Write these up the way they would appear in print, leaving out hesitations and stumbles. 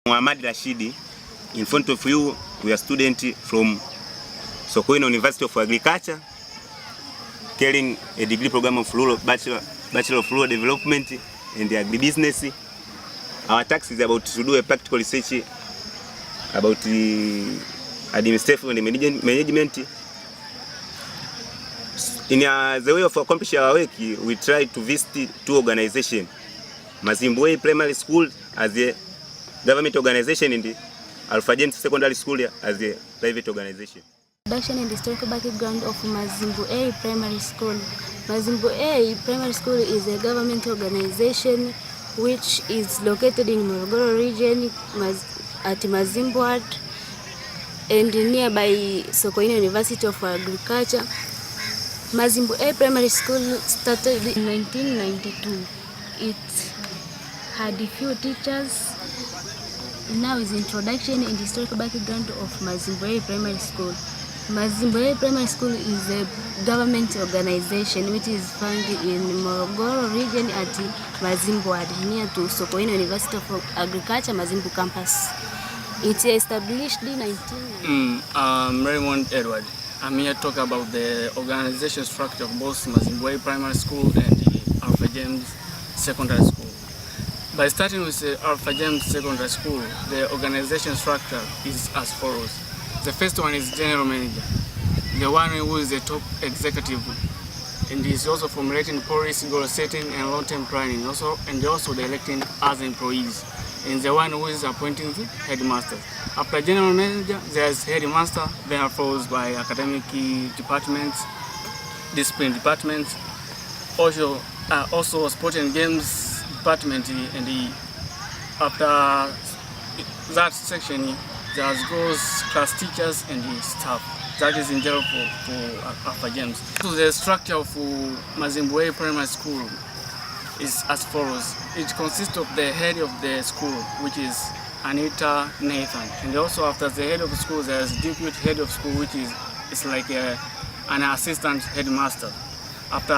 Muhammad Rashidi. In front of you, we are students from Sokoine University of Agriculture, carrying a degree program of Bachelor of Rural Development and Agribusiness. Our task is about to do a practical research about the administrative and management. In the way of accomplishing our work, we try to visit two organizations. Mazimbu Primary School as a government organization and the Alpha James Secondary School as a private organization. Introduction and historical background of Mazimbu Primary School. Mazimbu Primary School is a government organization which is located in Morogoro region at Mazimbu and nearby Sokoine University of Agriculture. Mazimbu Primary School started in 1992. It had a few teachers. Now is introduction and historical background of Mazimbu Primary School. Mazimbu Primary School is a government organization which is found in Morogoro region at Mazimbu, near to Sokoine University of Agriculture, Mazimbu campus. It's established in 1990. I'm Raymond Edward. I'm here to talk about the organization structure of both Mazimbu Primary School and the Alpha James Secondary School. By starting with the Alpha James Secondary School, the organization structure is as follows. The first one is General Manager, the one who is the top executive, and is also formulating policy, goal setting, and long-term planning, and also directing other employees, and the one who is appointing the headmasters. After General Manager, there is headmaster, then followed by academic departments, discipline departments, also sport and games department, and after that section, there goes class teachers and the staff. That is in general for Alpha James. So the structure of Mazimbu Primary School is as follows. It consists of the head of the school, which is Anita Nathan, and also after the head of the school, there is deputy head of school, which is like an assistant headmaster. After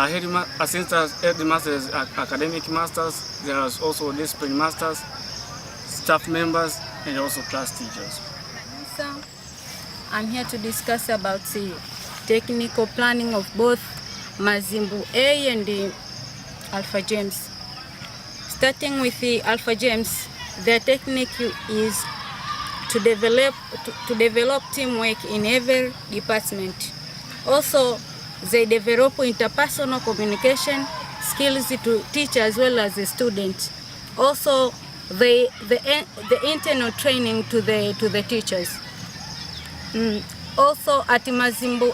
assistant headmasters, academic masters, there is also discipline masters, staff members, and also class teachers. So, I'm here to discuss about the technical planning of both Mazimbu and the Alpha James. Starting with the Alpha James, their technique is to develop teamwork in every department. Also, they develop interpersonal communication skills to teach as well as the students. Also, the internal training to the teachers. Also, at Mazimbu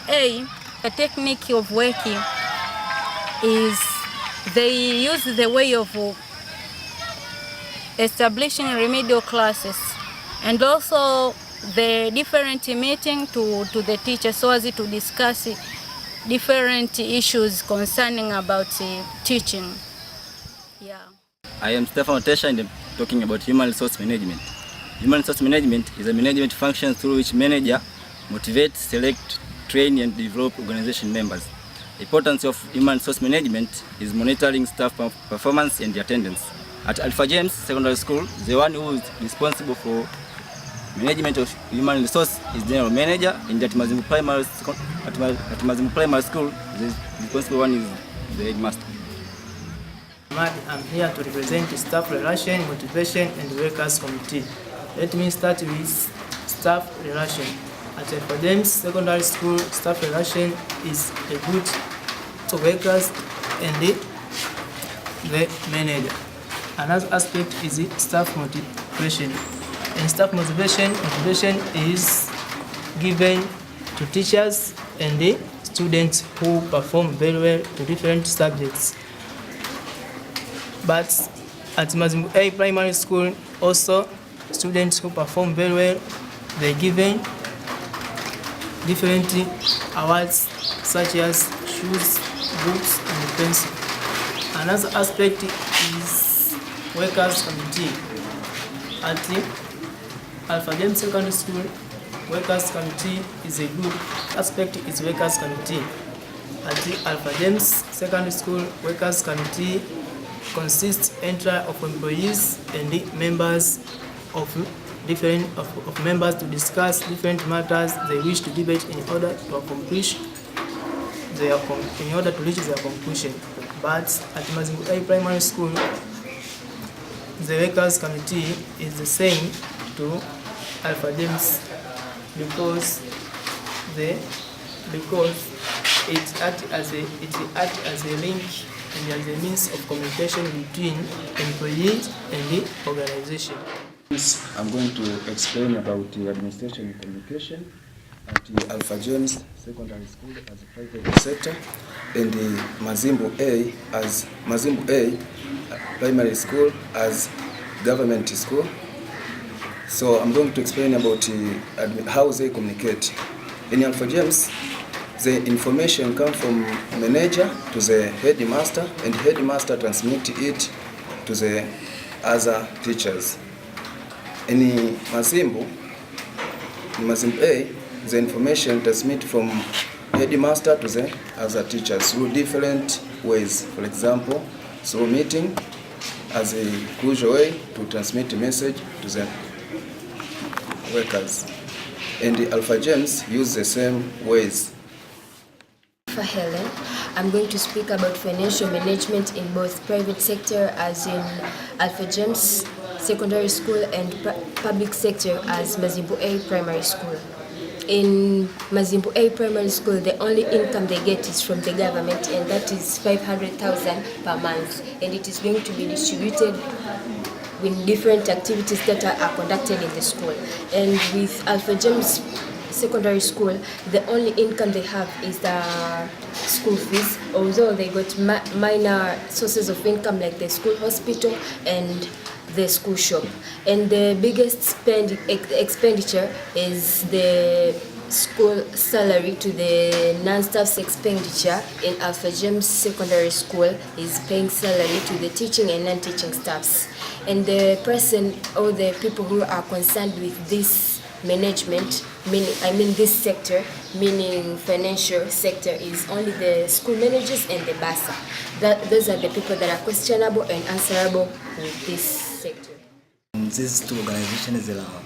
a technique of working is they use the way of establishing remedial classes, and also the different meeting to the teachers so as to discuss different issues concerning about teaching. Yeah. I am Stefan Otesha and I'm talking about human resource management. Human resource management is a management function through which manager motivates, select, train and develop organization members. The importance of human resource management is monitoring staff performance and attendance. At Alpha James Secondary School, the one who is responsible for management of human resource is General Manager, and at Mazimbu Primary School, the responsible one is the headmaster. I'm here to represent staff relation, motivation, and workers committee. Let me start with staff relation. At Alpha James Secondary School, staff relation is a good to workers and the manager. Another aspect is staff motivation. And staff motivation is given to teachers and the students who perform very well to different subjects. But at Mazimbu Primary School, also students who perform very well, they're given different awards such as shoes, books, and pencil. Another aspect is workers committee. At Alpha James Secondary School, workers committee is a good aspect. Is workers committee. At the Alpha James Secondary School, workers committee consists entirely of employees and the members of of members to discuss different matters they wish to debate in order to reach their conclusion. But at Mazimbu A Primary School, the workers committee is the same to Alpha James because it acts as a link and as a means of communication between employees and the organization. I'm going to explain about the administration and communication at the Alpha James Secondary School as a private sector and the Mazimbu A Primary School as government school. So I'm going to explain about how they communicate. In Alpha James, the information comes from manager to the headmaster, and headmaster transmit it to the other teachers. In Mazimbu A, the information transmit from headmaster to the other teachers through different ways. For example, through meeting as a crucial way to transmit a message to the workers. And the Alpha James use the same ways. For Helen, I'm going to speak about financial management in both private sector as in Alpha James Secondary School and public sector as Mazimbu A Primary School. In Mazimbu A Primary School, the only income they get is from the government, and that is 500,000 per month, and it is going to be distributed with different activities that are conducted in the school. And with Alpha James Secondary School, the only income they have is the school fees, although they got minor sources of income like the school hospital and the school shop. And the biggest expenditure is the school salary to the non-staff's expenditure. In Alpha James Secondary School is paying salary to the teaching and non-teaching staffs. And the person or the people who are concerned with this management, this sector, meaning financial sector, is only the school managers and the BASA. Those are the people that are questionable and answerable with this sector. In these two organizations, there are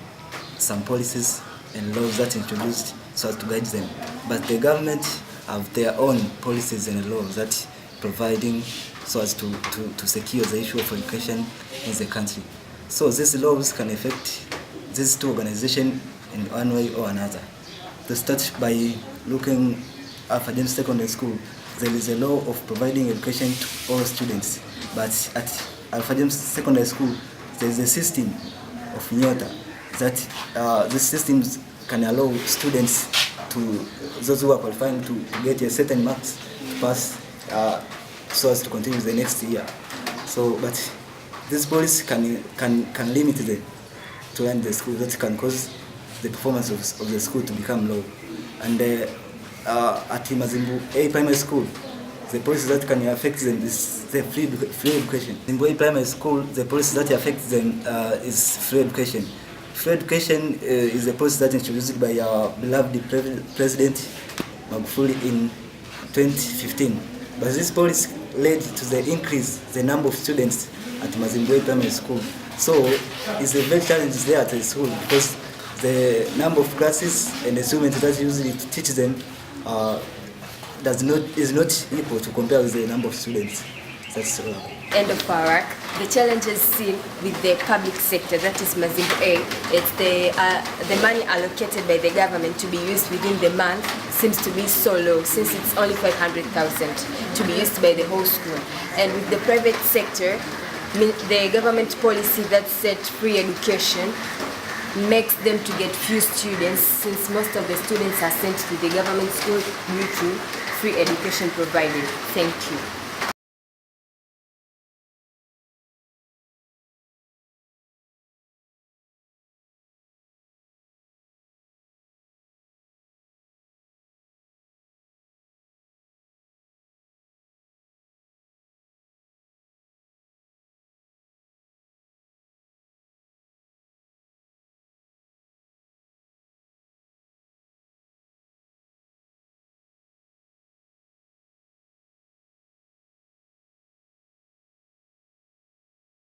some policies and laws that introduced so as to guide them. But the government have their own policies and laws that providing so as to secure the issue of education in the country. So these laws can affect these two organizations in one way or another. To start by looking at Alpha James Secondary School, there is a law of providing education to all students. But at Alpha James Secondary School, there is a system of Nyota that these systems can allow students to, those who are qualifying to get a certain marks to pass so as to continue the next year. So, but this policy can limit to end the school, that can cause the performance of the school to become low. And at Mazimbu A Primary School, the policy that can affect them is the free education. In Mazimbu A Primary School, the policy that affects them is free education. Free education is a policy that introduced by our beloved President Magufuli in 2015. But this policy led to the increase the number of students at Mazimbu A Primary School. So it's a very challenge there at the school because the number of classes and the students that usually teach them is not equal to compare with the number of students. That's End of our work. The challenges seen with the public sector, that is Mazimbu A, it's the money allocated by the government to be used within the month seems to be so low, since it's only 500,000 to be used by the whole school. And with the private sector, the government policy that set free education makes them to get few students, since most of the students are sent to the government school due to free education provided. Thank you.